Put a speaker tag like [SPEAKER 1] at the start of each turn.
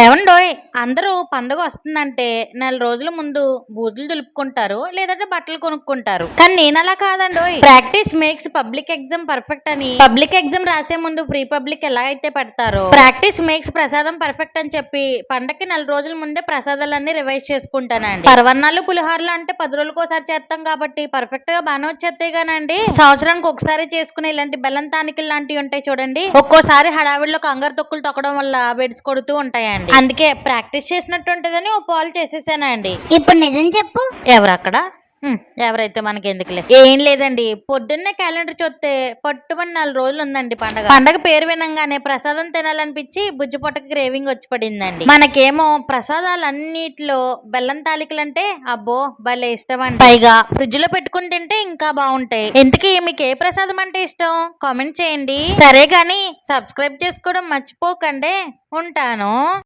[SPEAKER 1] ఏవండోయ్! అందరూ పండుగ వస్తుందంటే నెల రోజుల ముందు బూజులు దులుపుకుంటారు. లేదంటే బట్టలు కొనుక్కుంటారు. కానీ నేనలా కాదండోయ్! Practice makes public exam perfect అని పబ్లిక్ ఎగ్జామ్ రాసే ముందు ప్రీ పబ్లిక్ ఎలా అయితే పెడతారో ప్రాక్టీస్ మేక్స్ ప్రసాదం పర్ఫెక్ట్ అని చెప్పి పండగకి నెల రోజుల ముందే ప్రసాదాలన్నీ రివైజ్ చేసుకుంటానండి. పరవన్నాలు పులిహోరలు అంటే 10 రోజులకోసారి చేస్తాం కాబట్టి పర్ఫెక్ట్ గా బాగానే వచ్చేస్తాయి గానండి. సంవత్సరానికి ఒకసారి చేసుకునే ఇలాంటి బెల్లం తానికలు లాంటివి ఉంటాయి చూడండి. ఒక్కోసారి హడావిడిలో కంగారు తొక్కులు తొక్కడం వల్ల బెడ్స్ కొడుతూ ఉంటాయండి. అందుకే ప్రాక్టీస్ చేసినట్టు ఉంటదని ఓ పాలు చేసేసానండి.
[SPEAKER 2] ఇప్పుడు నిజం చెప్పు.
[SPEAKER 1] ఎవరక్కడ? ఎవరైతే మనకెందుకులే. ఏం లేదండి, పొద్దున్నే క్యాలెండర్ చూస్తే పట్టుమని 4 రోజులు ఉందండి పండగ. పండగ పేరు వినంగానే ప్రసాదం తినాలనిపించి బుజ్జి పొట్టకి క్రేవింగ్ వచ్చి పడిందండి. మనకేమో ప్రసాదాలన్నిట్లో బెల్లం తాలికలంటే అబ్బో భలే ఇష్టం అండి. పైగా ఫ్రిడ్జ్ లో పెట్టుకుని తింటే ఇంకా బాగుంటాయి. ఇంతకీ మీకు ఏ ప్రసాదం అంటే ఇష్టం? కామెంట్ చేయండి. సరే కానీ సబ్స్క్రైబ్ చేసుకోవడం మర్చిపోకండి. ఉంటాను.